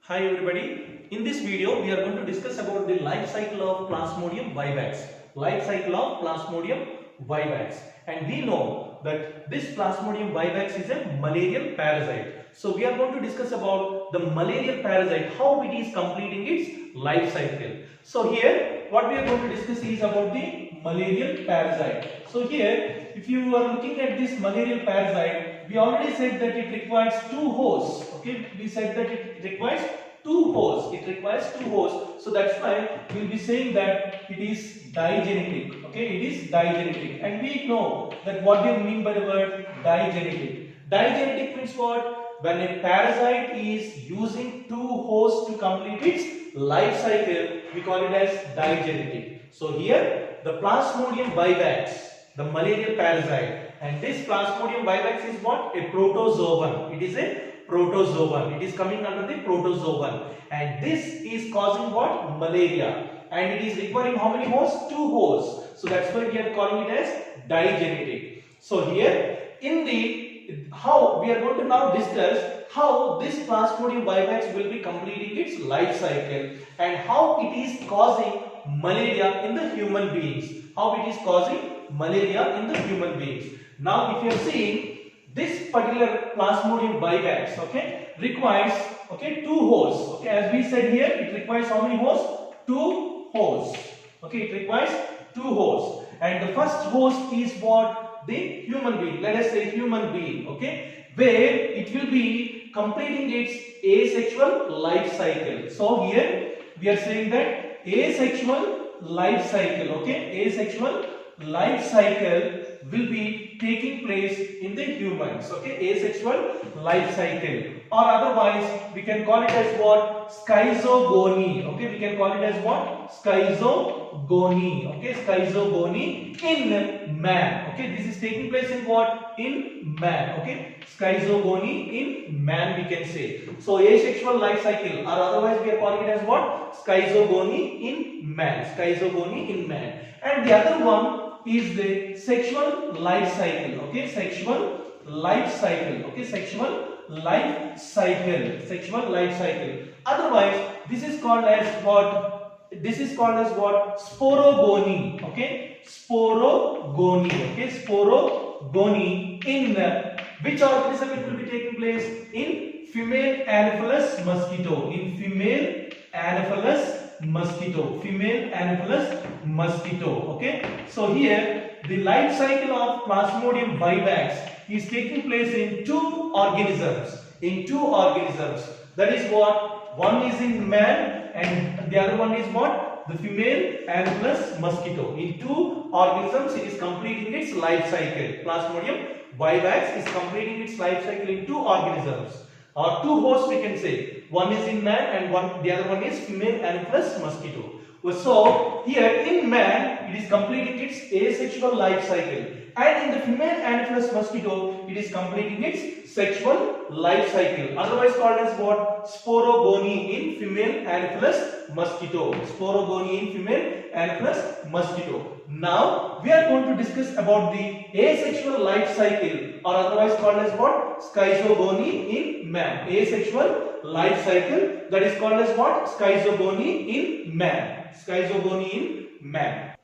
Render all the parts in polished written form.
Hi everybody, in this video we are going to discuss about the life cycle of Plasmodium vivax. Life cycle of Plasmodium vivax, and we know that this Plasmodium vivax is a malarial parasite. So we are going to discuss about the malarial parasite, how it is completing its life cycle. So here what we are going to discuss is about the malarial parasite. So here if you are looking at this malarial parasite, we already said that it requires two hosts. Okay, we said that it requires two hosts. It requires two hosts. So that's why we will be saying that it is digenetic. Okay, it is digenetic, and we know that what do you mean by the word digenetic? Digenetic means what? When a parasite is using two hosts to complete its life cycle, we call it as digenetic. So here the Plasmodium vivax, the malarial parasite, and this Plasmodium vivax is what? A protozoan. It is a protozoan. It is coming under the protozoan, and this is causing what? Malaria, and it is requiring how many hosts? Two hosts. So that's why we are calling it as digenetic. So here in the how we are going to now discuss how this Plasmodium vivax will be completing its life cycle and how it is causing malaria in the human beings. How it is causing malaria in the human beings. Now if you are seeing this particular Plasmodium vivax, okay, requires two hosts. Okay, as we said here, it requires how many hosts? Two hosts. Okay, it requires two hosts, and the first host is what? The human being. Let us say human being. Okay, where it will be completing its asexual life cycle. So here we are saying that asexual life cycle. Okay, asexual life cycle will be taking place in the humans. Okay, asexual life cycle, or otherwise we can call it as what? Schizogony. Okay, we can call it as what? Schizogony. Okay, schizogony in man. Okay, this is taking place in what? In man. Okay, schizogony in man, we can say. So asexual life cycle, or otherwise we are calling it as what? Schizogony in man. Schizogony in man. And the other one is the sexual life cycle. Okay, sexual life cycle. Okay, sexual life cycle. Sexual life cycle. Otherwise this is called as what? This is called as what? Sporogony. Okay, sporogony. Okay, sporogony in which organism it will be taking place? In female Anopheles mosquito. In female Anopheles mosquito. Female Anopheles mosquito. Okay, so here the life cycle of Plasmodium vivax is taking place in two organisms. In two organisms. That is what? One is in man and the other one is what? The female Anopheles mosquito. In two organisms it is completing its life cycle. Plasmodium vivax is completing its life cycle in two organisms, or two hosts we can say. One is in man and the other one is female Anopheles mosquito. So here in man it is completing its asexual life cycle, and in the female Anopheles mosquito it is completing its sexual life cycle, otherwise called as what? Sporogony in female Anopheles mosquito. Sporogony in female Anopheles mosquito. Now we are going to discuss about the asexual life cycle, or otherwise called as what? Schizogony in man. Asexual life cycle, that is called as what? Schizogony in man. Schizogony in man.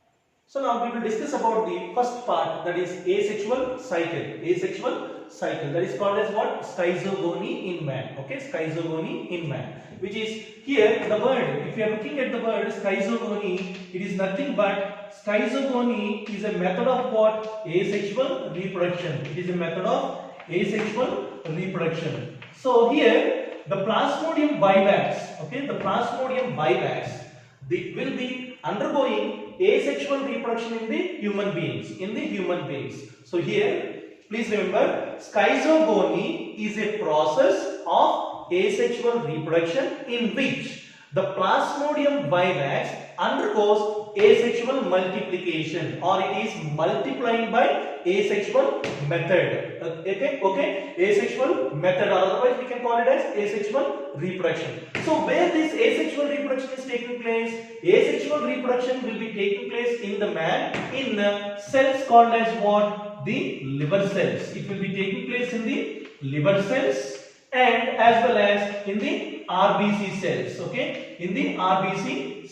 So now we will discuss about the first part, that is asexual cycle. Asexual cycle, that is called as what? Schizogony in man. Okay, schizogony in man, which is here the word. If you are looking at the word schizogony, it is nothing but schizogony is a method of what? Asexual reproduction. It is a method of asexual reproduction. So here the Plasmodium vivax, okay, the Plasmodium vivax, they will be undergoing asexual reproduction in the human beings. In the human beings. So here, please remember, schizogony is a process of asexual reproduction in which the Plasmodium vivax undergoes asexual multiplication, or it is multiplying by asexual method. Okay, asexual method, or otherwise we can call it as asexual reproduction. So where this asexual reproduction is taking place? Asexual reproduction will be taking place in the man in cells called as what? The liver cells. It will be taking place in the liver cells and as well as in the RBC cells. Okay, in the RBC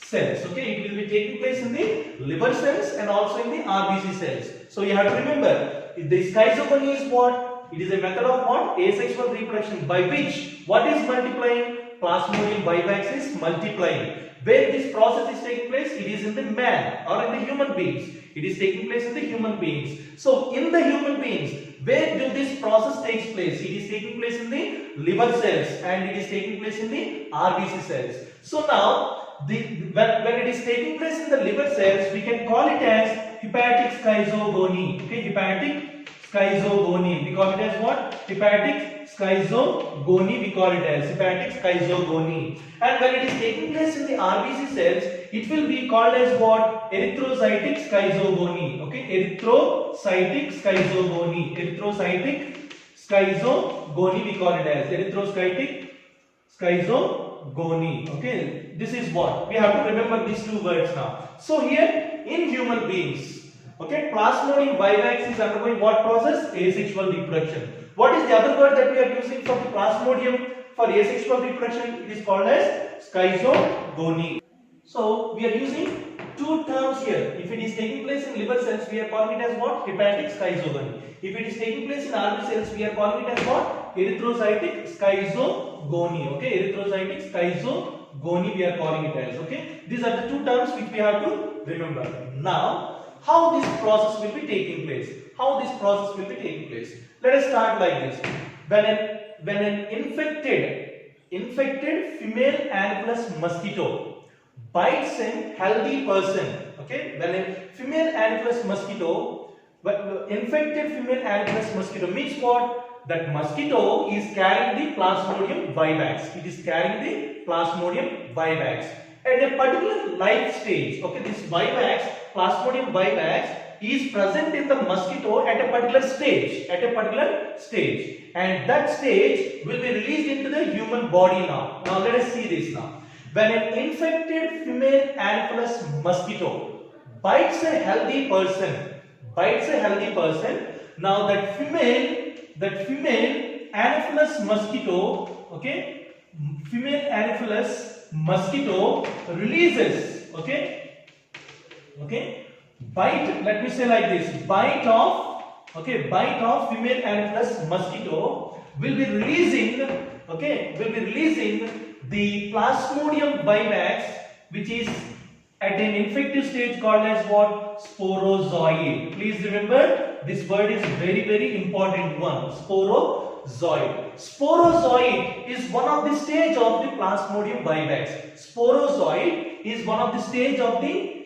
cells. Okay, it will be taking place in the liver cells and also in the RBC cells. So you have to remember, the schizogony is what? It is a method of what? Asexual reproduction, by which what is multiplying? Plasmodium vivax is multiplying. Where this process is taking place, it is in the man or in the human beings. It is taking place in the human beings. So in the human beings, where do this process takes place? It is taking place in the liver cells and it is taking place in the RBC cells. So now, when it is taking place in the liver cells, we can call it as hepatic schizogony. Okay, hepatic schizogony. We call it as what? Hepatic schizogony. We call it as hepatic schizogony. And when it is taking place in the RBC cells, it will be called as what? Erythrocytic schizogony. Okay, erythrocytic schizogony. Erythrocytic schizogony. We call it as erythrocytic schizogony. Okay, this is what we have to remember, these two words now. So here in human beings, okay, Plasmodium vivax is undergoing what process? Asexual reproduction. What is the other word that we are using for the Plasmodium for asexual reproduction? It is called as schizogony. So we are using two terms here. If it is taking place in liver cells, we are calling it as what? Hepatic schizogony. If it is taking place in RBC cells, we are calling it as what? Erythrocytic schizogony. Okay, erythrocytic schizogony we are calling it as. Okay, these are the two terms which we have to remember. Now, how this process will be taking place? How this process will be taking place? Let us start like this. When an infected female Anopheles mosquito bites a healthy person, okay, when a female Anopheles mosquito, infected female Anopheles mosquito means what? That mosquito is carrying the Plasmodium vivax. It is carrying the Plasmodium vivax at a particular life stage. Okay, this vivax, Plasmodium vivax, is present in the mosquito at a particular stage. And that stage will be released into the human body now. Now let us see this now. When an infected female Anopheles mosquito bites a healthy person, now that female Anopheles mosquito, okay, female Anopheles mosquito releases, bite, let me say like this, bite of female Anopheles mosquito will be releasing, the Plasmodium vivax, which is at an infective stage called as what? Sporozoid. Please remember, this word is very, very important one. Sporozoid. Sporozoid is one of the stage of the Plasmodium vivax. Sporozoid is one of the stage of the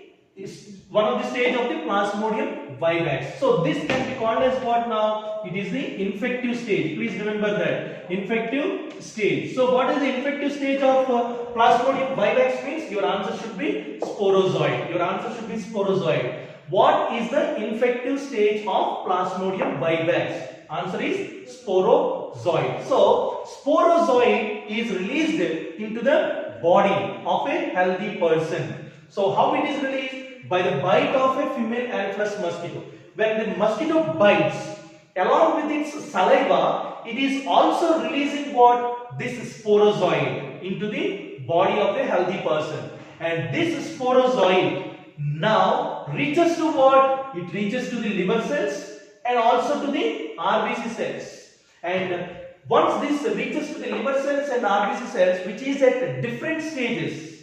Plasmodium vivax. So this can be called as what now? It is the infective stage. Please remember that. Infective stage. So what is the infective stage of Plasmodium vivax means? Your answer should be sporozoid. What is the infective stage of Plasmodium vivax? Answer is sporozoid. So sporozoid is released into the body of a healthy person. So how it is released? By the bite of a female Anopheles mosquito. When the mosquito bites, along with its saliva, it is also releasing what? This sporozoid into the body of a healthy person. And this sporozoid now reaches to what? It reaches to the liver cells and also to the RBC cells. And once this reaches to the liver cells and RBC cells, which is at different stages,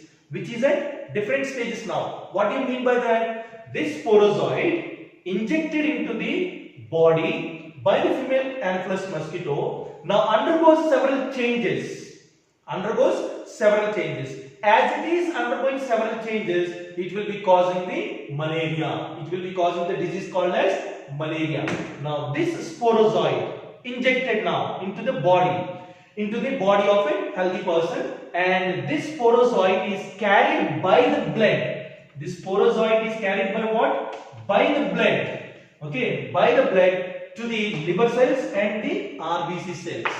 now. What do you mean by that? This sporozoid injected into the body by the female Anopheles mosquito now undergoes several changes. As it is undergoing several changes, it will be causing the malaria. It will be causing the disease called as malaria. Now this sporozoid injected now into the body of a healthy person, and this sporozoid is carried by the blood. This sporozoid is carried by what? By the blood. Okay, by the blood to the liver cells and the RBC cells.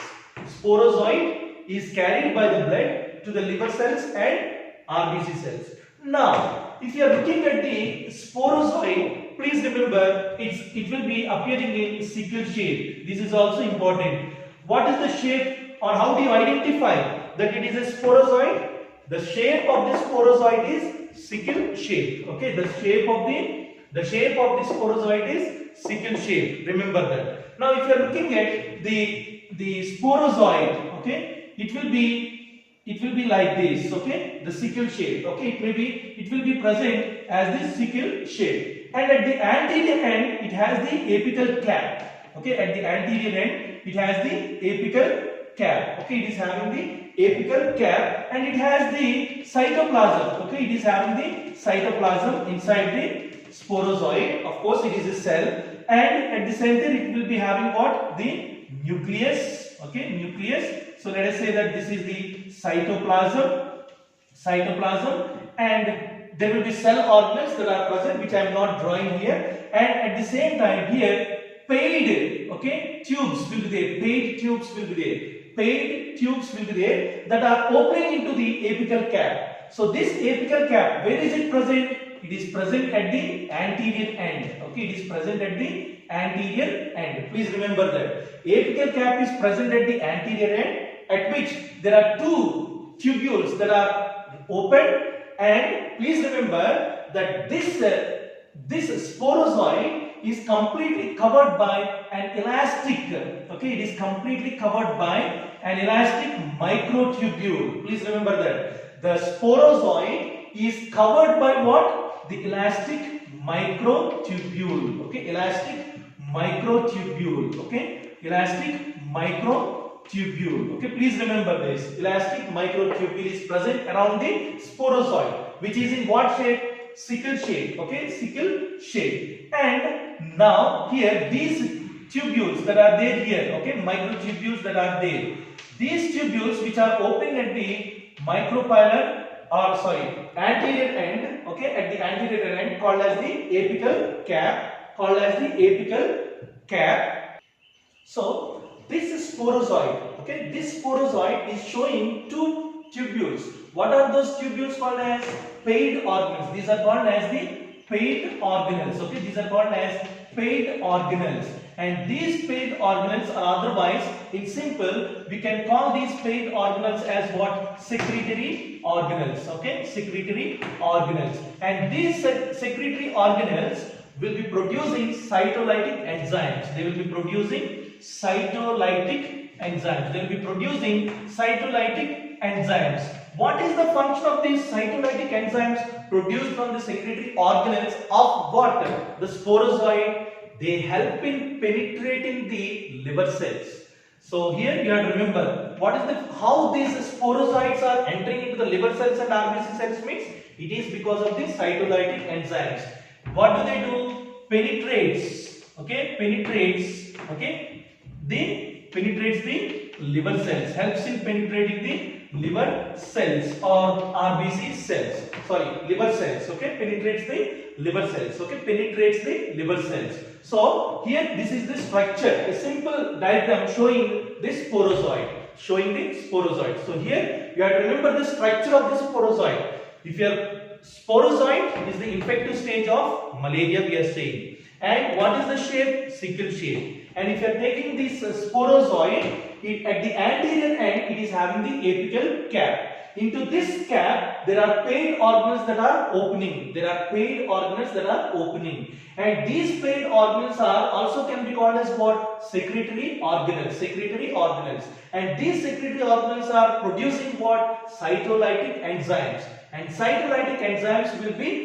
Sporozoid is carried by the blood to the liver cells and RBC cells. Now, if you are looking at the sporozoid, please remember it will be appearing in sickle shape. This is also important. What is the shape or how do you identify that it is a sporozoid? The shape of this sporozoid is sickle shape. Okay, the shape of the sporozoid is sickle shape. Remember that. Now, if you are looking at the sporozoid, okay, it will be like this. Okay, the sickle shape. Okay, it will be present as this sickle shape, and at the anterior end it has the apical cap. Okay, at the anterior end it has the apical cap. Okay, it is having the apical cap, and it has the cytoplasm. Okay, it is having the cytoplasm inside the sporozoid. Of course, it is a cell, and at the center it will be having what? The nucleus. Okay, nucleus. So let us say that this is the cytoplasm, and there will be cell organelles that are present, which I am not drawing here, and at the same time here paid, okay, tubes will be there. Paid tubes will be there. Paid tubes will be there that are opening into the apical cap. So this apical cap, where is it present? It is present at the anterior end. Okay, it is present at the anterior end. Please remember that apical cap is present at the anterior end, at which there are two tubules that are open, and please remember that this sporozoid is completely covered by an elastic. Okay, it is completely covered by an elastic microtubule. Please remember that the sporozoid is covered by what? The elastic microtubule. Okay, elastic microtubule. Okay, elastic microtubule. Okay, please remember this. Elastic microtubule is present around the sporozoid, which is in what shape? Sickle shape. Okay, sickle shape. And now here these tubules that are there here, okay, microtubules that are there, these tubules which are opening at the anterior end, okay, at the anterior end, called as the apical cap, So this sporozoid, okay, this sporozoid is showing two tubules. What are those tubules called as? Paid organelles. These are called as the paid organelles. Okay, these are called as paid organelles. And these paid organelles are otherwise, in simple, we can call these paid organelles as what? Secretory organelles. Okay, secretory organelles. And these secretory organelles will be producing cytolytic enzymes. They will be producing cytolytic enzymes. They will be producing cytolytic enzymes. What is the function of these cytolytic enzymes produced from the secretory organelles of what? The sporozoid. They help in penetrating the liver cells. So here you have to remember how these sporozoids are entering into the liver cells and RBC cells means it is because of the cytolytic enzymes. What do they do? Penetrates. Okay, penetrates the liver cells. Helps in penetrating the liver cells or RBC cells. Liver cells. Okay, penetrates the liver cells. Okay, penetrates the liver cells. So here this is the structure, a simple diagram showing this sporozoid. So here you have to remember the structure of the sporozoid. If your sporozoid is the infective stage of malaria, we are saying. And what is the shape? Sickle shape. And if you are taking this sporozoid, at the anterior end, it is having the apical cap. Into this cap, there are paid organelles that are opening. And these paid organelles are also can be called as what? Secretory organelles. And these secretory organelles are producing what? Cytolytic enzymes. And cytolytic enzymes will be,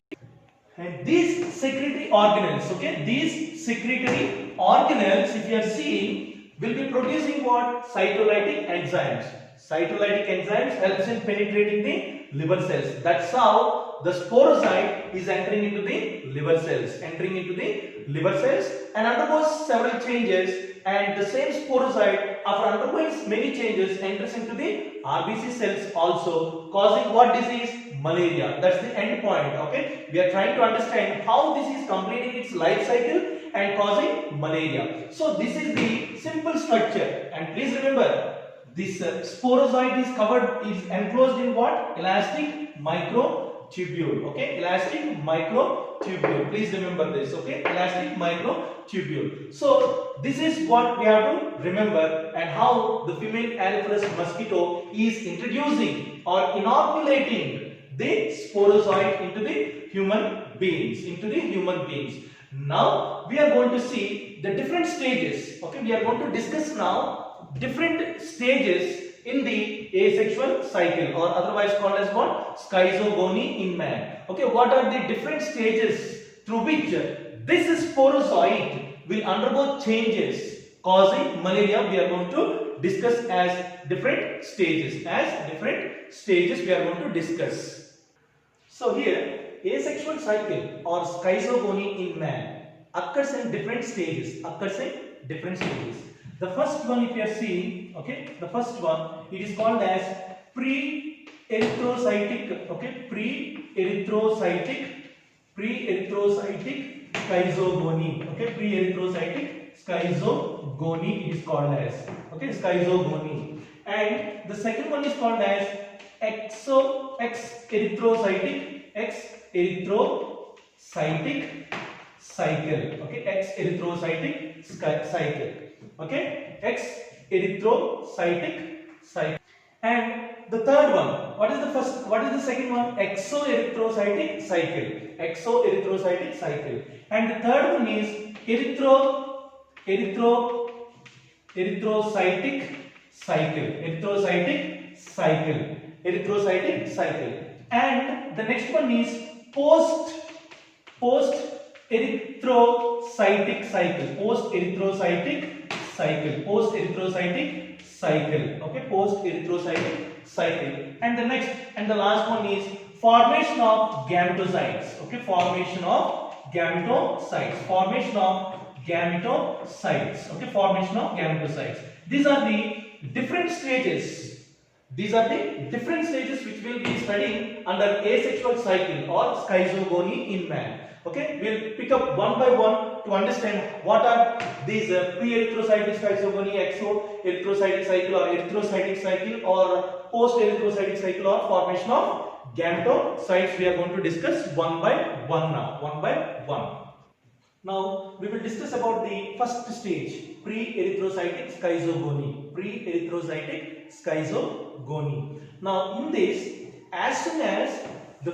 and these secretory organelles, okay, these secretory organelles, if you are seeing, will be producing what? Cytolytic enzymes. Cytolytic enzymes helps in penetrating the liver cells. That's how the sporozoid is entering into the liver cells. And undergoes several changes, and the same sporozoid, after undergoing many changes, enters into the RBC cells also, causing what disease? Malaria. That's the end point. Okay, we are trying to understand how this is completing its life cycle and causing malaria. So this is the simple structure, and please remember this sporozoid is enclosed in what? Elastic microtubule. Okay, elastic microtubule. Please remember this. Okay, elastic microtubule. So this is what we have to remember, and how the female Anopheles mosquito is introducing or inoculating the sporozoid into the human beings. Now we are going to see the different stages. Okay, we are going to discuss now different stages in the asexual cycle, or otherwise called as what? Schizogony in man. Okay, what are the different stages through which this sporozoid will undergo changes causing malaria? We are going to discuss as different stages. We are going to discuss. So here, asexual cycle or schizogony in man occurs in different stages. The first one, if you are seeing, okay, the first one, it is called as pre-erythrocytic, okay, pre-erythrocytic schizogony, okay, pre-erythrocytic schizogony it is called as, okay, schizogony. And the second one is called as erythrocytic cycle, okay, erythrocytic cycle. Okay, erythrocytic cycle. And the third one, what is the second one? Exoerythrocytic cycle. And the third one is erythrocytic cycle. And the next one is post-erythrocytic cycle. Okay, post-erythrocytic cycle. And the next and the last one is formation of gametocytes. Okay, formation of gametocytes. These are the different stages. Which we'll be studying under asexual cycle or schizogony in man. Okay, we'll pick up one by one to understand what are these pre-erythrocytic schizogony, exo-erythrocytic cycle or erythrocytic cycle, or post-erythrocytic cycle, or formation of gametocytes. We are going to discuss one by one now. Now we will discuss about the first stage, pre-erythrocytic schizogony. Now in this, as soon as the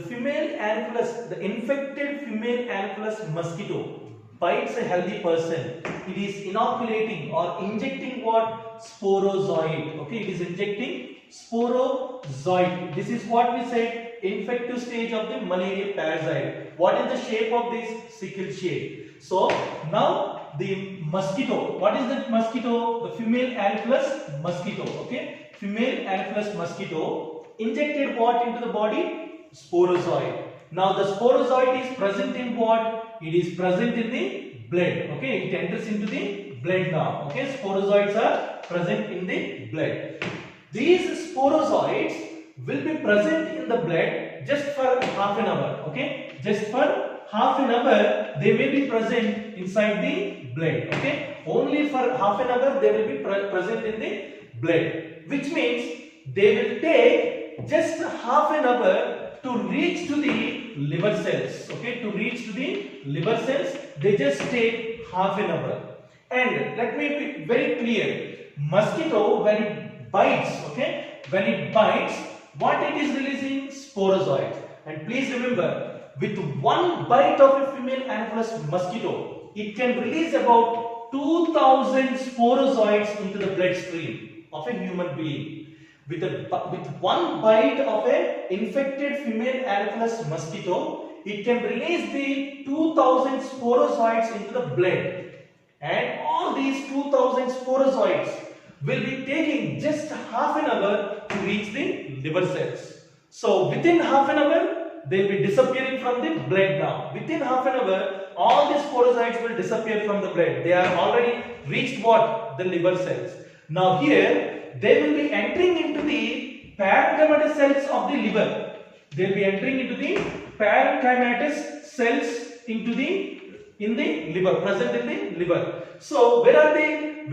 infected female Anopheles mosquito bites a healthy person, it is inoculating or injecting what? Sporozoid. Okay, it is injecting sporozoid. This is what we said, infective stage of the malaria parasite. What is the shape of this? Sickle shape. So now the mosquito, what is that mosquito? The female Anopheles mosquito. Okay, female Anopheles mosquito injected what into the body? Sporozoid. Now the sporozoid is present in what? It is present in the blood. Okay, it enters into the blood now. Okay, sporozoids are present in the blood. These sporozoids will be present in the blood just for half an hour. Okay, just for half an hour they may be present inside the blood. Okay, only for half an hour they will be present in the blood, which means they will take just half an hour to reach to the liver cells. Okay, to reach to the liver cells, they just take half an hour. And let me be very clear, mosquito when it bites, okay, what it is releasing? Sporozoids. And please remember, with one bite of a female Anopheles mosquito, it can release about 2000 sporozoids into the bloodstream of a human being. With one bite of a infected female Anopheles mosquito, it can release the 2000 sporozoids into the blood, and all these 2000 sporozoids will be taking just half an hour to reach the liver cells. So within half an hour they will be disappearing from the blood now. Within half an hour all the sporozoids will disappear from the blood. They are already reached what? The liver cells. Now here they will be entering into the parenchymatous cells of the liver. They will be entering into the parenchymatous cells in the liver, present in the liver. So where are these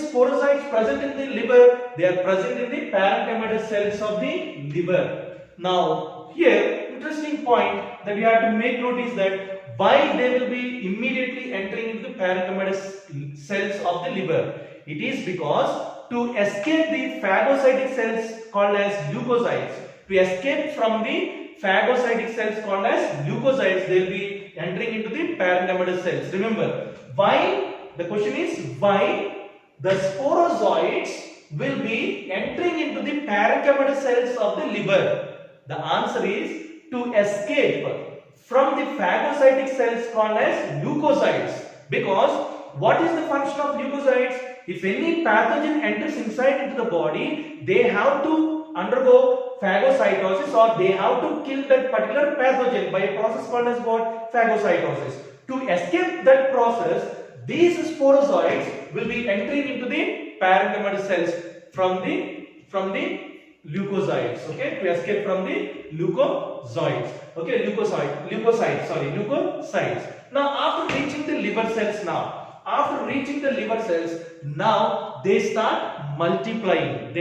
sporozoids present in the liver? They are present in the parenchymatous cells of the liver. Now here we interesting point that we have to make note is that why they will be immediately entering into the parenchymatous cells of the liver. It is because to escape the phagocytic cells called as leukocytes, to escape from the phagocytic cells called as leukocytes, they will be entering into the parenchymatous cells. Remember, why? The question is why the sporozoites will be entering into the parenchymatous cells of the liver. The answer is to escape from the phagocytic cells called as leukocytes. Because what is the function of leukocytes? If any pathogen enters inside into the body, they have to undergo phagocytosis, or they have to kill that particular pathogen by a process called as what? Phagocytosis. To escape that process, these sporozoites will be entering into the parenchymatous cells from the leukocytes. Okay, to escape from the leukocytes. Okay, leukocytes. Now, after reaching the liver cells, now they start multiplying.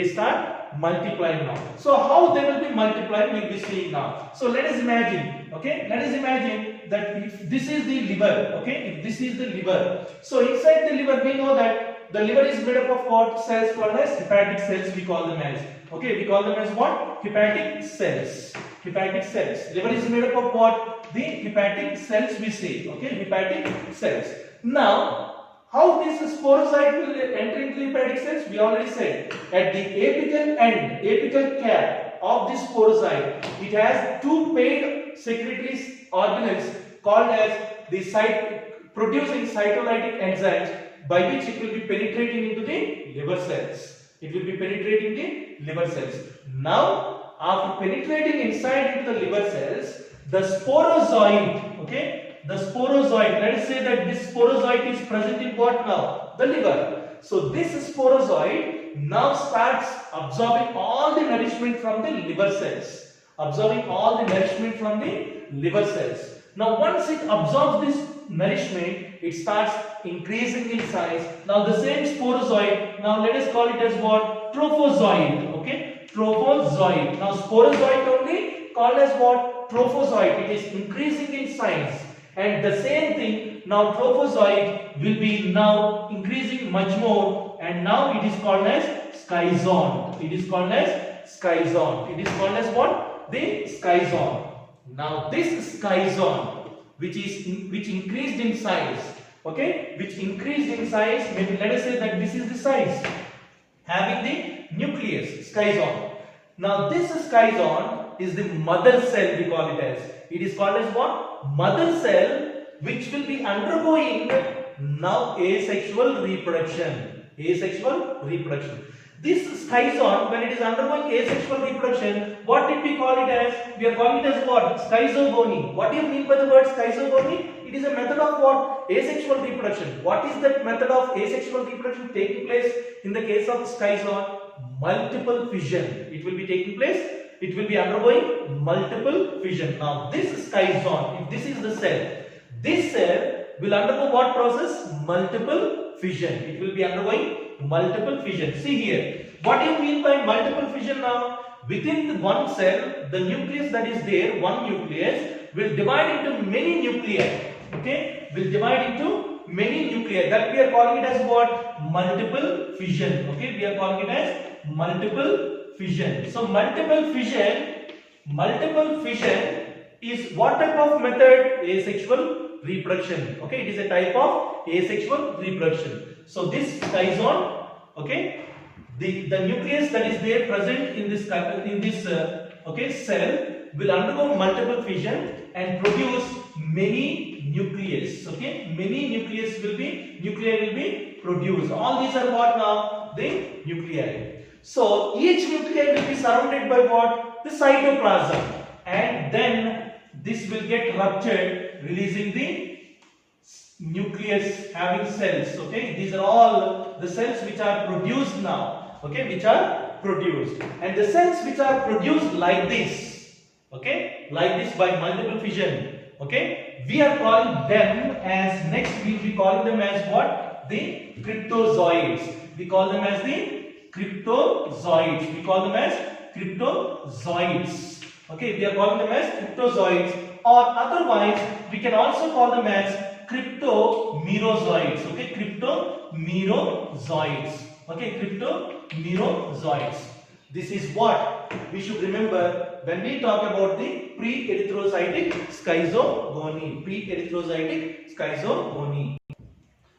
Now. So how they will be multiplying, we'll be seeing now. So let us imagine. Okay, let us imagine that if this is the liver. Okay, if this is the liver. So inside the liver, we know that the liver is made up of what? Cells called as hepatic cells. We call them as. Okay, we call them as what? Hepatic cells. Liver is made up of what? The hepatic cells we say. Okay, hepatic cells. Now, how this sporocyte will enter into the hepatic cells? We already said at the apical cap of this sporocyte, it has two paid secretory organelles called as the producing cytolytic enzymes, by which it will be penetrating into the liver cells. Now, after penetrating inside into the liver cells, the sporozoid, let us say that this sporozoid is present in what now? The liver. So this sporozoid now starts absorbing all the nourishment from the liver cells. Now once it absorbs this nourishment, it starts increasing in size. Now the same sporozoid, now let us call it as what? Trophozoid. Okay, trophozoid. Now sporozoid only called as what? Trophozoid. It is increasing in size. And the same thing, now trophozoid will be now increasing much more, and now it is called as schizon. It is called as what? The schizon. Now this schizon, which increased in size, okay, maybe let us say that this is the size, having the nucleus, schizon. Now this schizon is the mother cell, we call it as. It is called as what? Mother cell, which will be undergoing now asexual reproduction. This schizon, when it is undergoing asexual reproduction, what did we call it as? We are calling it as what? Schizogony. What do you mean by the word schizogony? It is a method of what? Asexual reproduction. What is that method of asexual reproduction taking place in the case of schizon? Multiple fission. It will be taking place. It will be undergoing multiple fission. Now this schizon, if this is the cell, this cell will undergo what process? Multiple fission. It will be undergoing multiple fission. See here, what do you mean by multiple fission now? Within one cell, the nucleus that is there, one nucleus, will divide into many nuclei. Okay, will divide into many nuclei. That we are calling it as what? Multiple fission. Okay, we are calling it as multiple fission. So multiple fission is what type of method? Asexual reproduction. Okay, it is a type of asexual reproduction. So this schizon, okay, the nucleus that is there present in this cell will undergo multiple fission and produce many nucleus. Okay, many nuclei will be produced. All these are what now? The nuclei. So each nuclei will be surrounded by what? The cytoplasm, and then this will get ruptured, releasing the nucleus having cells. Okay, these are all the cells which are produced now. Okay, which are produced, and the cells which are produced like this. Okay, like this by multiple fission. Okay, we are calling them as, next we will be calling them as what? The cryptozoids. We call them as the cryptozoids. Okay, we are calling them as cryptozoites, or otherwise we can also call them as cryptomerozoites. Okay, cryptomerozoites. Okay, cryptomerozoites. This is what we should remember when we talk about the pre-erythrocytic schizogony. Pre-erythrocytic schizogony.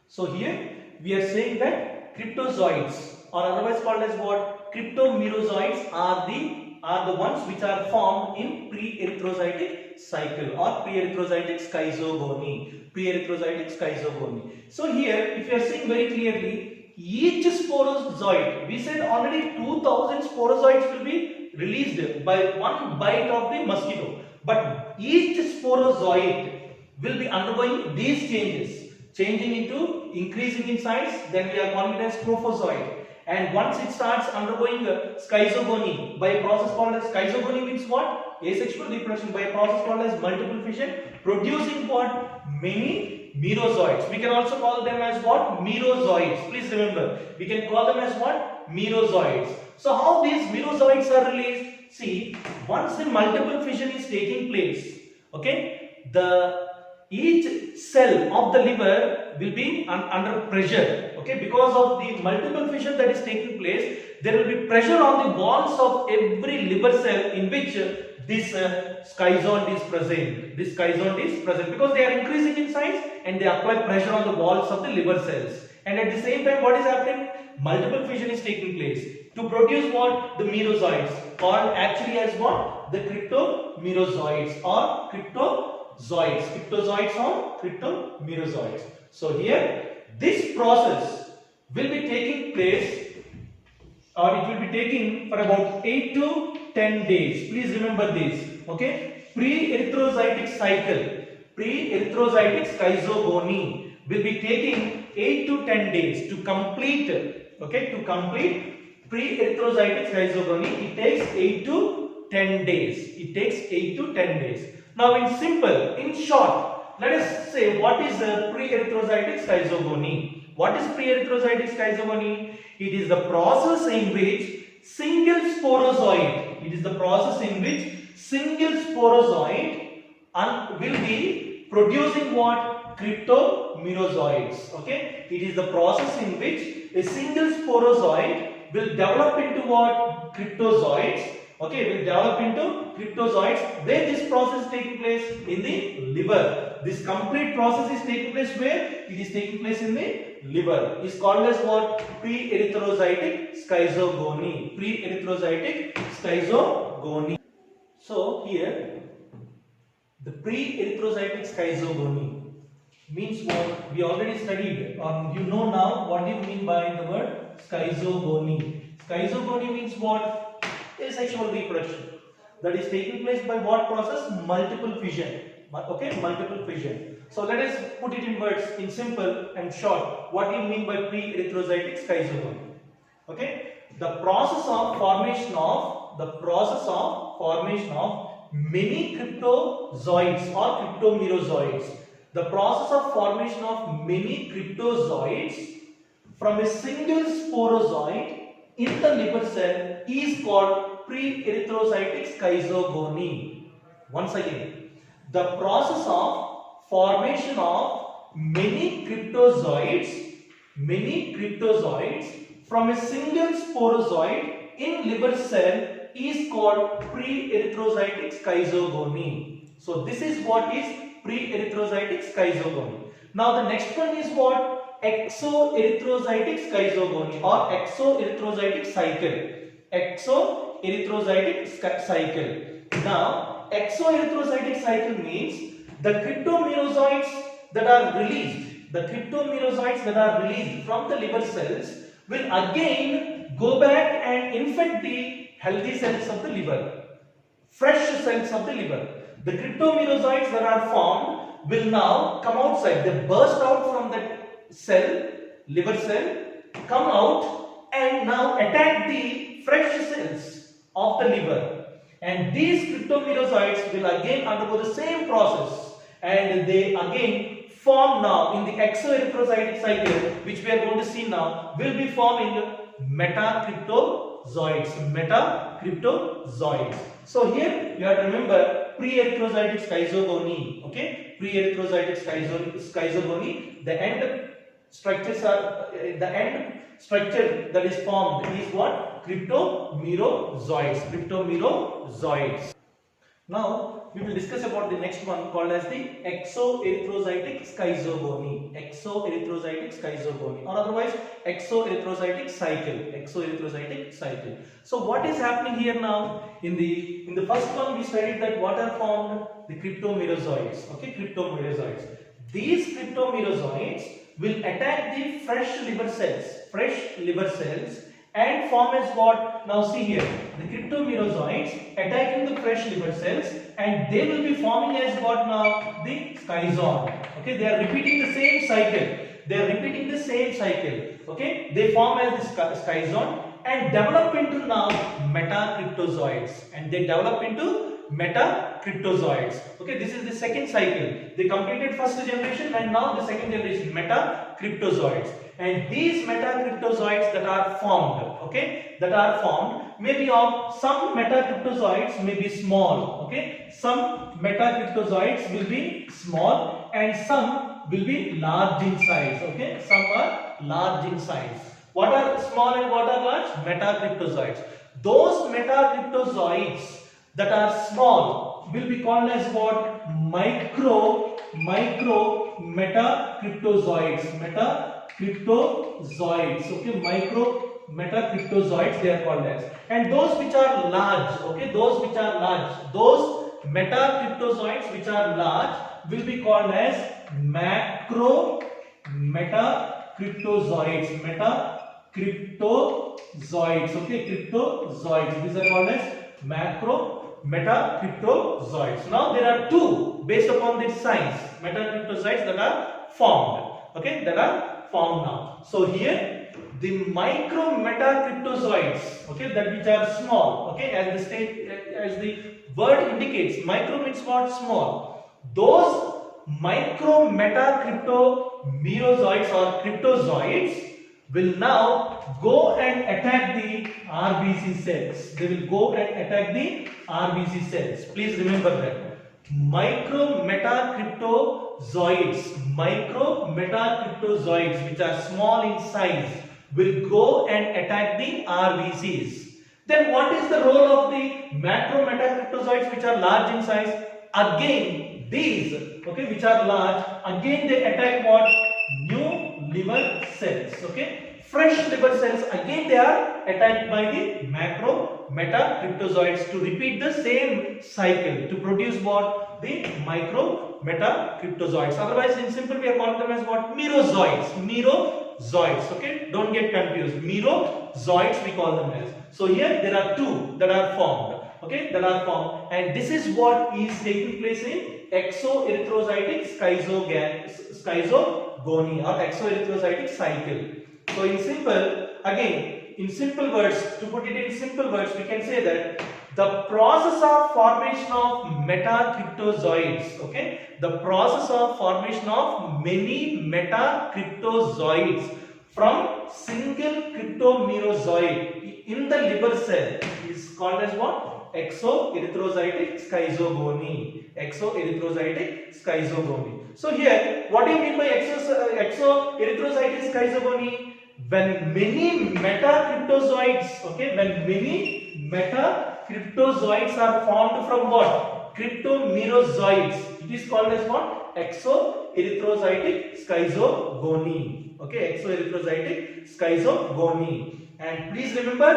So here we are saying that cryptozoites, or otherwise called as what? Cryptomerozoites are the ones which are formed in pre-erythrocytic cycle or pre-erythrocytic schizogony. Pre-erythrocytic schizogony. So here, if you are seeing very clearly, each sporozoite, we said already 2000 sporozoites will be released by one bite of the mosquito. But each sporozoite will be undergoing these changes, changing into increasing in size, then we are calling it as trophozoite. And once it starts undergoing schizogony by a process called as schizogony means what? Asexual reproduction by a process called as multiple fission, producing what? Many merozoites. We can also call them as what? Merozoites. Please remember, we can call them as what? Merozoites. So how these merozoites are released? See, once the multiple fission is taking place, okay, each cell of the liver will be under pressure. Okay, because of the multiple fission that is taking place, there will be pressure on the walls of every liver cell in which this schizont is present. This schizont is present because they are increasing in size and they apply pressure on the walls of the liver cells. And at the same time, what is happening? Multiple fission is taking place to produce what? The merozoites, called actually as what? The cryptomerozoites or cryptozoites. Cryptozoites or cryptomerozoites. So here, this process will be taking place, or it will be taking for about 8 to 10 days. Please remember this. Okay, pre-erythrocytic cycle, pre-erythrocytic schizogony will be taking 8 to 10 days to complete. Okay, to complete pre-erythrocytic schizogony, it takes 8 to 10 days. It takes 8 to 10 days. Now, in short, let us say what is pre-erythrocytic schizogony. What is pre-erythrocytic schizogony? It is the process in which single sporozoite, will be producing what? Cryptomerozoites. Okay, it is the process in which a single sporozoite will develop into what? Cryptozoites. Okay, will develop into cryptozoites. Where this process is taking place? In the liver. This complete process is taking place where? It is taking place in the liver. Is called as what? Pre-erythrocytic schizogony. Pre-erythrocytic schizogony. So here, the pre-erythrocytic schizogony means what? We already studied. You know now what do you mean by the word schizogony. Schizogony means what? Asexual reproduction that is taking place by what process? Multiple fission. Okay, multiple fission. So let us put it in words, in simple and short. What do you mean by pre-erythrocytic schizogony? Okay, the process of formation of many cryptozoites or cryptomerozoites. The process of formation of many cryptozoites from a single sporozoite in the liver cell is called pre-erythrocytic schizogony. Once again, the process of formation of many cryptozoites from a single sporozoite in liver cell is called pre-erythrocytic schizogony. So this is what is pre-erythrocytic schizogony. Now the next one is what? Exoerythrocytic schizogony or exoerythrocytic cycle. Exoerythrocytic cycle. Now, exoerythrocytic cycle means the cryptomerozoites that are released, from the liver cells will again go back and infect the healthy cells of the liver, fresh cells of the liver. The cryptomerozoites that are formed will now come outside. They burst out from that cell, liver cell, come out and now attack the fresh cells of the liver. And these cryptomerozoites will again undergo the same process and they again form now in the exoerythrocytic cycle, which we are going to see now, will be forming metacryptozoites. Meta-cryptozoids. So here you have to remember pre-erythrocytic schizogony. Okay, pre-erythrocytic schizogony. The end structures are the end structure that is formed is what? Cryptomerozoids. Now we will discuss about the next one called as the exoerythrocytic schizogony. Exoerythrocytic schizogony, or otherwise exoerythrocytic cycle. So what is happening here now? In the first one we studied that what are formed? The cryptomerozoids. Okay, cryptomerozoids. These cryptomerozoids will attack the fresh liver cells and form as what? Now see here, the cryptomerozoids attacking the fresh liver cells, and they will be forming as what now? The schizon. Okay, they are repeating the same cycle. Okay, they form as the schizon and develop into now meta-cryptozoids. Okay, this is the second cycle. They completed first generation and now the second generation, meta-cryptozoids. And these meta-cryptozoids that are formed, okay, may be of some meta-cryptozoids may be small, okay, some meta-cryptozoids will be small and some will be large in size, okay, some are large in size. What are small and what are large? Meta-cryptozoids. Those meta-cryptozoids that are small will be called as what? Micro meta-cryptozoids. Okay, meta-cryptozoids they are called as. And those which are large, okay, those meta-cryptozoids which are large will be called as macro meta-cryptozoids. Okay, cryptozoids. These are called as macro meta-cryptozoids. Now there are two based upon this size meta-cryptozoids that are formed. Okay, that are formed now. So here the micro meta-cryptozoids, okay, that which are small, okay, as the word indicates, micro means what? Small. Those micro meta-cryptomerozoids or cryptozoids will now go and attack the RBC cells. They will go and attack the RBC cells. Please remember that. Micro meta-cryptozoids which are small in size will go and attack the RBCs. Then what is the role of the macro meta-cryptozoids which are large in size? Again, these, okay, which are large, again they attack what? New liver cells, okay, fresh liver cells, again they are attacked by the macro meta-cryptozoids to repeat the same cycle to produce what? The micro meta-cryptozoids. Otherwise in simple we are calling them as what? Merozoids, okay, don't get confused. Merozoids we call them as. So here there are two that are formed, okay, and this is what is taking place in exoerythrocytic schizogony or exoerythrocytic cycle. So in simple words, to put it in simple words, we can say that the process of formation of meta-cryptozoids, okay, the process of formation of many meta-cryptozoids from single cryptomerozoid in the liver cell is called as what? Exoerythrocytic schizogony. So here, what do you mean by exoerythrocytic schizogony? When many meta-cryptozoids, okay, are formed from what? Cryptomerozoids. It is called as what? Exoerythrocytic schizogony. Okay, exoerythrocytic schizogony. And please remember,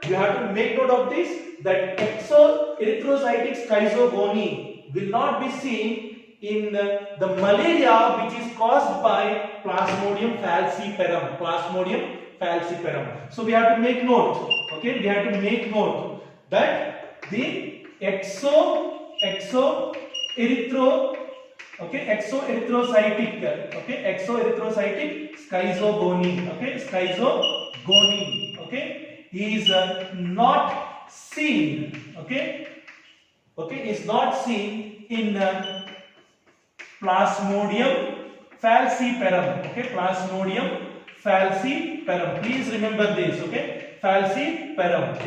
you have to make note of this, that exoerythrocytic schizogony will not be seen in the malaria which is caused by Plasmodium falciparum. So we have to make note, okay, that the exoerythrocytic schizogony, is not seen, is not seen in Plasmodium falciparum, Plasmodium falciparum. Please remember this, okay? falciparum.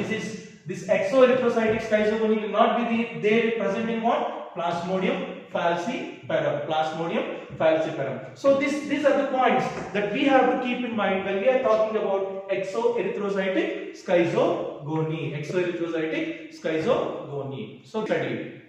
This exoerythrocytic schizogony will not be there present in what? Plasmodium falciparum. Plasmodium falciparum. So these are the points that we have to keep in mind when we are talking about exoerythrocytic schizogony. Exoerythrocytic schizogony. So study.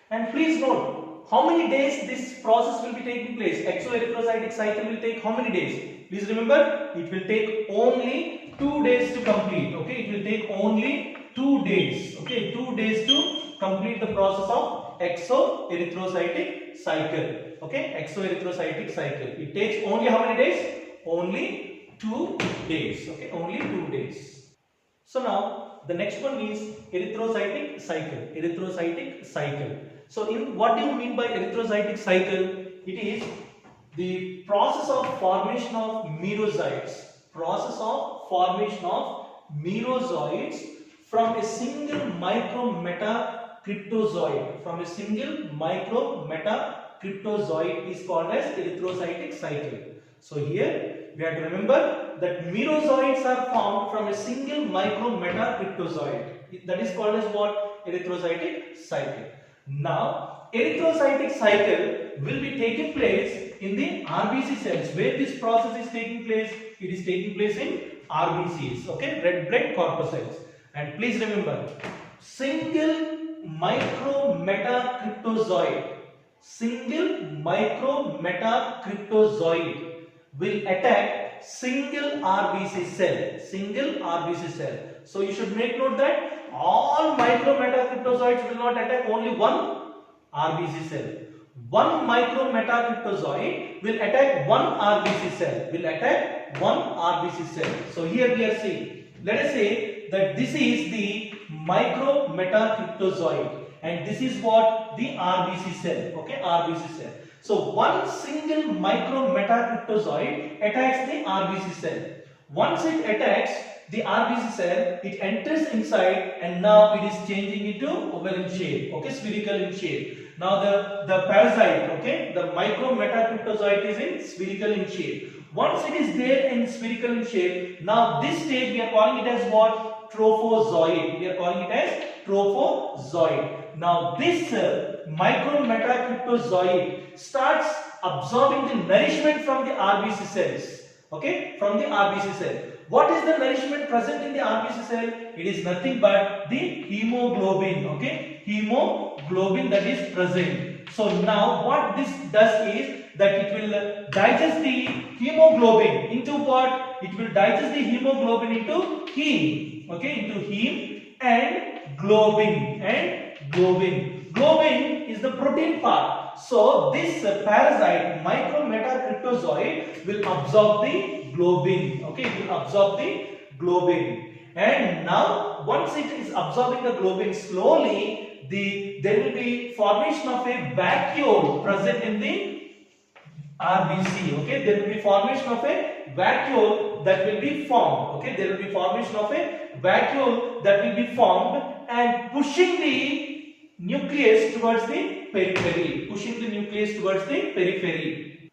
And please note how many days this process will be taking place. Exoerythrocytic cycle will take how many days? Please remember, it will take only 2 days to complete. Okay, it will take only 2 days. Okay, 2 days to complete the process of exoerythrocytic cycle. Okay, exoerythrocytic cycle. It takes only how many days? Only 2 days. Okay, only 2 days. So now the next one is erythrocytic cycle. Erythrocytic cycle. So what do you mean by erythrocytic cycle? It is the process of formation of merozoites. Process of formation of merozoites from a single micrometa-cryptozoid. From a single micrometa-cryptozoid is called as erythrocytic cycle. So here we have to remember that merozoites are formed from a single micrometa-cryptozoid. That is called as what? Erythrocytic cycle. Now, erythrocytic cycle will be taking place in the RBC cells. Where this process is taking place? It is taking place in RBCs, okay, red blood corpuscles. And please remember, single micrometa-cryptozoid will attack single RBC cell. Single RBC cell. So you should make note that all micrometa-cryptozoids will not attack only one RBC cell. One micrometa-cryptozoid will attack one RBC cell. So here we are seeing, let us say that this is the micrometa-cryptozoid and this is what? The RBC cell. Okay, RBC cell. So one single micrometa-cryptozoid attacks the RBC cell. Once it attacks the RBC cell, it enters inside and now it is changing into oval in shape, okay, spherical in shape. Now the parasite, okay, the micrometa-cryptozoid is in spherical in shape. Once it is there in spherical in shape, now this stage we are calling it as what? Trophozoid. We are calling it as trophozoid. Now this micrometa-cryptozoid starts absorbing the nourishment from the RBC cells. Okay, from the RBC cell. What is the nourishment present in the RBC cell? It is nothing but the hemoglobin. Okay, hemoglobin that is present. So now what this does is that it will digest the hemoglobin into what? It will digest the hemoglobin into heme. Okay, into heme and globin. Globin is the protein part. So this parasite micrometa-cryptozoid will absorb the globin. Okay, it will absorb the globin. And now once it is absorbing the globin, slowly there will be formation of a vacuole present in the RBC. Okay, there will be formation of a vacuole that will be formed. Okay, there will be formation of a vacuole that will be formed and pushing the nucleus towards the periphery. Pushing the nucleus towards the periphery.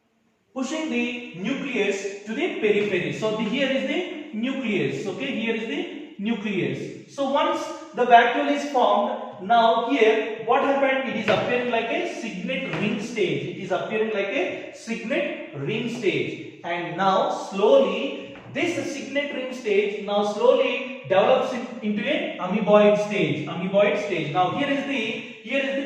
Pushing the nucleus to the periphery. So here is the nucleus. Okay, here is the nucleus. So once the vacuole is formed, now here what happened? It is appearing like a signet ring stage. It is appearing like a signet ring stage. And now slowly this signet ring stage now slowly develops into an amoeboid stage. Amoeboid stage. Now here is the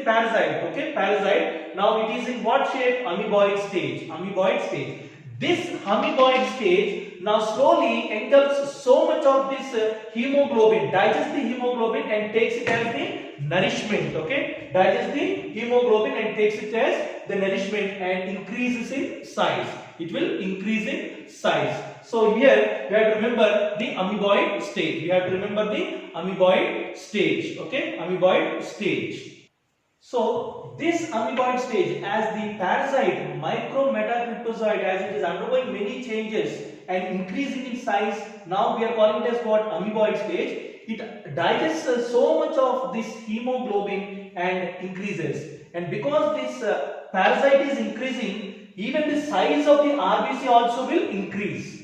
parasite. Okay, parasite. Now it is in what shape? Amoeboid stage. Amoeboid stage. This amoeboid stage now slowly engulfs so much of this hemoglobin, digests the hemoglobin and takes it as the nourishment. Okay, digests the hemoglobin and takes it as the nourishment and increases in size. It will increase in size. So here we have to remember the amoeboid stage. We have to remember the amoeboid stage. Okay, amoeboid stage. So this amoeboid stage, as the parasite micrometa-cryptozoid, as it is undergoing many changes and increasing in size, now we are calling it as what? Amoeboid stage. It digests so much of this hemoglobin and increases. And because this parasite is increasing, even the size of the RBC also will increase.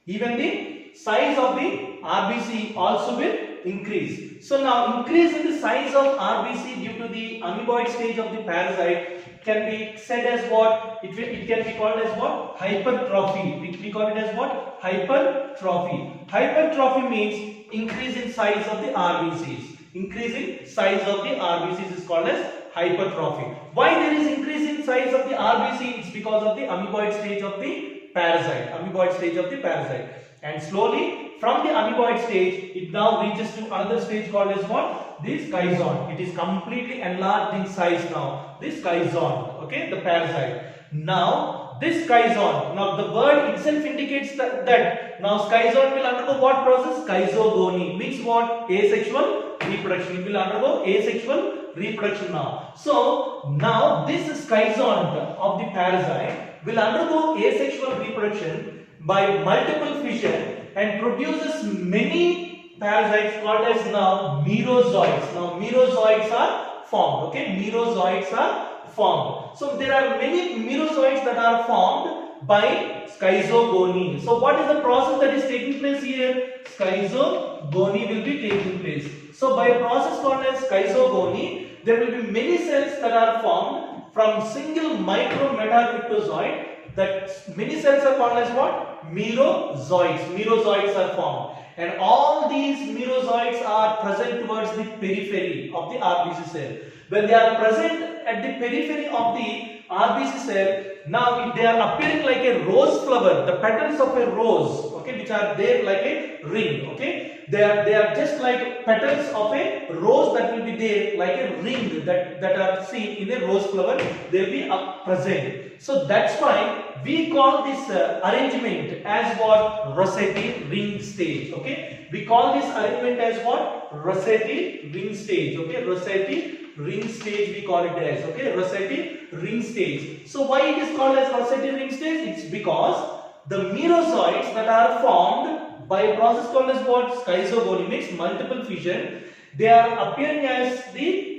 Even the size of the RBC also will increase. So now increase in the size of RBC due to the amoeboid stage of the parasite can be said as what? It can be called as what? Hypertrophy. We call it as what? Hypertrophy. Hypertrophy means increase in size of the RBCs. Increase in size of the RBCs is called as hypertrophy. Why there is increase in size of the RBC? It's because of the amoeboid stage of the parasite. Amoeboid stage of the parasite. And slowly from the amoeboid stage, it now reaches to another stage called as what? This schizoid. It is completely enlarged in size now. This schizoid, okay, the parasite. Now this schizoid, now the word itself indicates that now schizoid will undergo what process? Schizogony means what? Asexual reproduction. It will undergo asexual reproduction now. So now this schizoid of the parasite will undergo asexual reproduction by multiple fission and produces many parasites called as now merozoites. Now merozoites are formed. Okay, merozoites are formed. So there are many merozoites that are formed by schizogony. So what is the process that is taking place here? Schizogony will be taking place. So by a process called as schizogony, there will be many cells that are formed from single micrometacriptozoid. That many cells are called as what? Merozoites. Merozoites are formed. And all these merozoites are present towards the periphery of the RBC cell. When they are present at the periphery of the RBC cell, now they are appearing like a rose flower, the petals of a rose, okay, which are there like a ring, okay. They are just like petals of a rose that will be there like a ring that are seen in a rose flower. They will be present. So that's why we call this arrangement as what? Rossetti ring stage. Okay, we call this arrangement as what? Rossetti ring stage. Okay, Rossetti ring stage we call it as. Okay, Rossetti ring stage. So why it is called as Rossetti ring stage? It's because the merozoites that are formed by a process called as what? Schizogony means multiple fission. They are appearing as the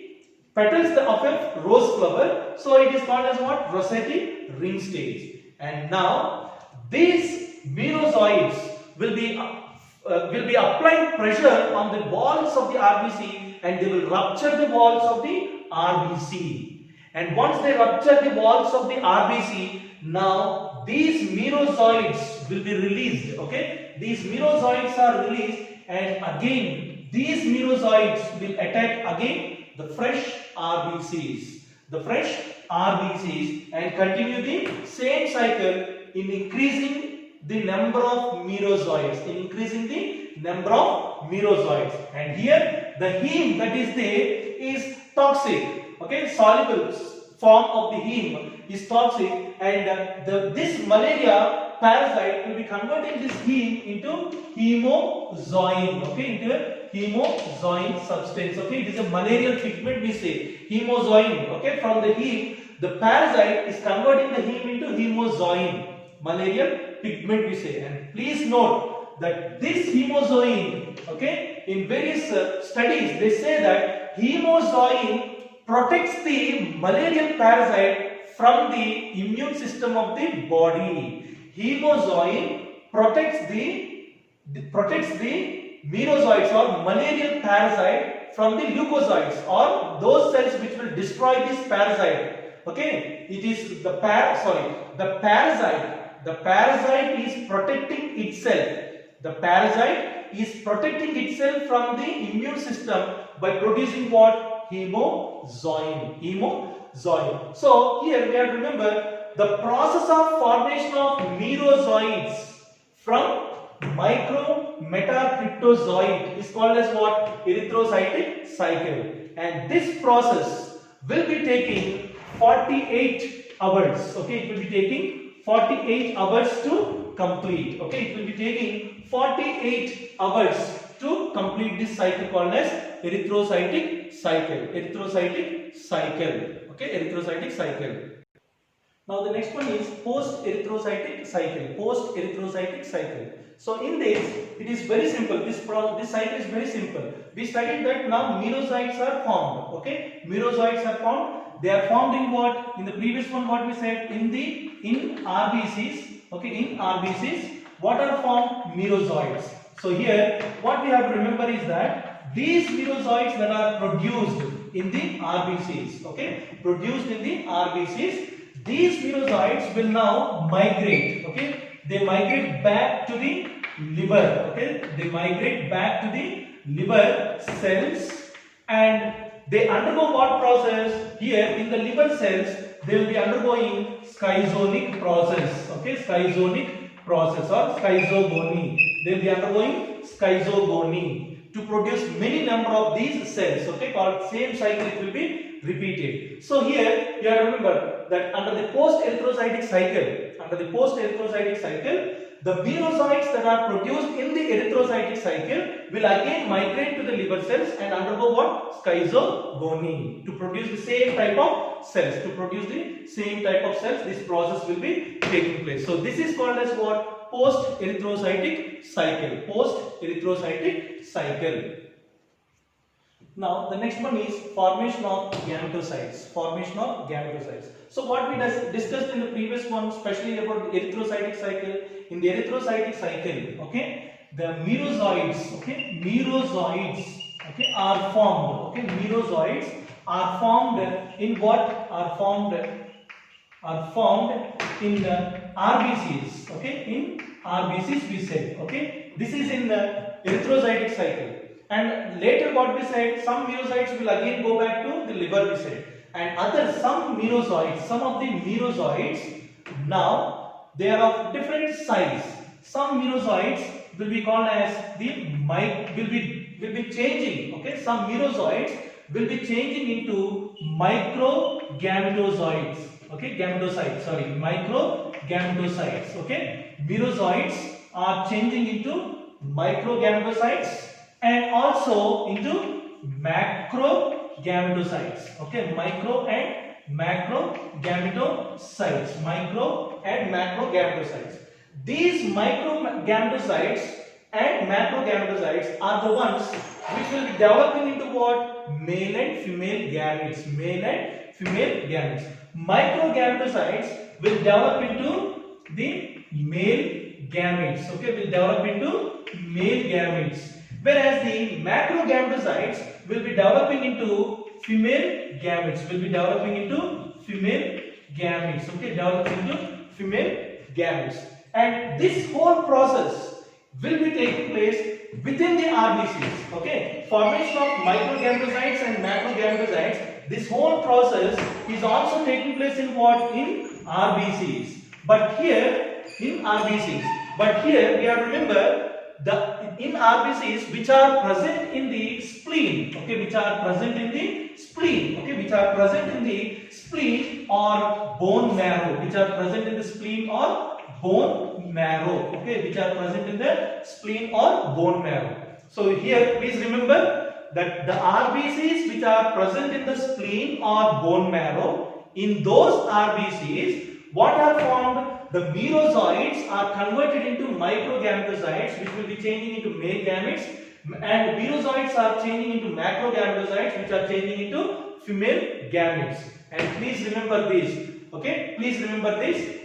petals of a rose flower. So it is called as what? Rossetti ring stage. And now these merozoites will be applying pressure on the walls of the RBC and they will rupture the walls of the RBC. And once they rupture the walls of the RBC, now these merozoites will be released. Okay, these merozoites are released, and again these merozoites will attack again the fresh RBCs. The fresh RBCs and continue the same cycle in increasing the number of merozoites. Increasing the number of merozoites. And here the heme that is there is toxic. Okay, soluble form of the heme is toxic, and this malaria parasite will be converting this heme into hemozoin. Okay, into a hemozoin substance. Okay, it is a malarial pigment we say hemozoin. Okay, from the heme the parasite is converting the heme into hemozoin, malarial pigment we say. And please note that this hemozoin, okay, in various studies they say that hemozoin protects the malarial parasite from the immune system of the body. Hemozoin protects the merozoites or malarial parasite from the leukozoites or those cells which will destroy this parasite. Okay, it is the parasite. The parasite is protecting itself. The parasite is protecting itself from the immune system by producing what? Hemozoin. Hemozoin. So here we have to remember the process of formation of merozoites from micrometacriptozoid is called as what? Erythrocytic cycle. And this process will be taking 48 hours. Okay, it will be taking 48 hours to complete. Okay, it will be taking 48 hours to complete this cycle called as erythrocytic cycle. Erythrocytic cycle. Okay, erythrocytic cycle. Now the next one is post-erythrocytic cycle. Post-erythrocytic cycle. So in this, it is very simple. This cycle is very simple. We studied that now merozoites are formed. Okay, merozoites are formed. They are formed in what? In the previous one, what we said in RBCs. Okay, in RBCs, what are formed? Merozoites. So here what we have to remember is that these merozoites that are produced in the RBCs, okay, produced in the RBCs, these merozoites will now migrate, okay, they migrate back to the liver, okay, they migrate back to the liver cells and they undergo what process? Here in the liver cells they will be undergoing schizonic process, okay, schizonic process or schizogony. They will be undergoing schizogony to produce many number of these cells, okay, called same cycle will be repeated. So here you have to remember that under the post-erythrocytic cycle, the merozoites that are produced in the erythrocytic cycle will again migrate to the liver cells and undergo what? Schizogony to produce the same type of cells. This process will be taking place. So this is called as what? Post-erythrocytic cycle. Now the next one is formation of gametocytes. So what we discussed in the previous one, especially about the erythrocytic cycle. In the erythrocytic cycle, okay, the merozoites, are formed. Okay, merozoites are formed in what? Are formed in RBCs. Okay, in RBCs we said. Okay, this is in the erythrocytic cycle. And later what we said, some merozoites will again go back to the liver we said. And some of the merozoites now they are of different size. Some merozoites will be called as will be changing. Okay, some merozoites will be changing into microgametocytes. Okay, microgametocytes. Okay, merozoites are changing into microgametocytes and also into macrogametocytes. Okay, micro and macrogametocytes. These microgametocytes and macrogametocytes are the ones which will be developing into what? Male and female gametes. Microgametocytes will develop into the male gametes. Okay, whereas the macrogametocytes will be developing into female gametes. And this whole process will be taking place within the RBCs. Okay, formation of microgametocytes and macrogametocytes. This whole process is also taking place in what? In RBCs. But here we have to remember in RBCs which are present in the spleen, or bone marrow, So here please remember that the RBCs which are present in the spleen or bone marrow, in those RBCs what are formed? The merozoites are converted into microgametocytes which will be changing into male gametes, and merozoites are changing into macrogametocytes which are changing into female gametes. And please remember this. Okay,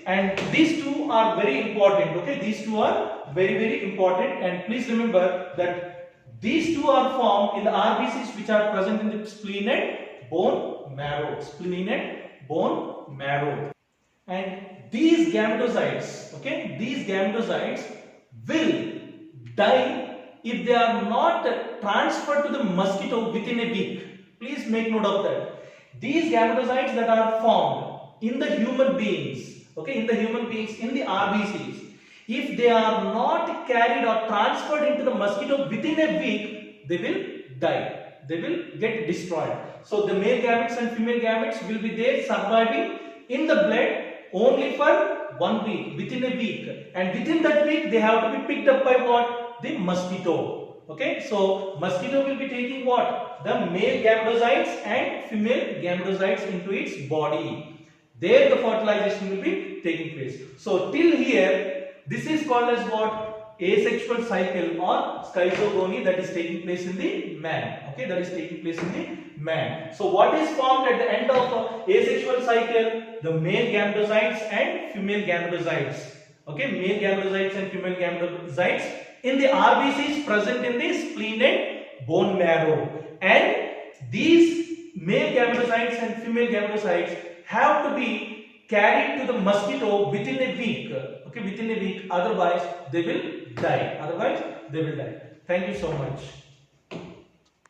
and these two are very important. Okay, these two are very important, and please remember that these two are formed in the RBCs which are present in the spleen and bone marrow. And these gametocytes, will die if they are not transferred to the mosquito within a week. Please make note of that. These gametocytes that are formed in the human beings, in the RBCs, if they are not carried or transferred into the mosquito within a week, they will die. They will get destroyed. So the male gametes and female gametes will be there surviving in the blood only for 1 week, within a week, and within that week they have to be picked up by what? The mosquito. Okay, so mosquito will be taking what? The male gametocytes and female gametocytes into its body. There the fertilization will be taking place. So till here, this is called as what? Asexual cycle or schizogony that is taking place in the man. Okay, So what is formed at the end of asexual cycle? The male gametocytes and female gametocytes. Okay, male gametocytes and female gametocytes in the RBCs present in the spleen and bone marrow. And these male gametocytes and female gametocytes have to be carried to the mosquito within a week. Okay, within a week. Otherwise, they will die. Thank you so much.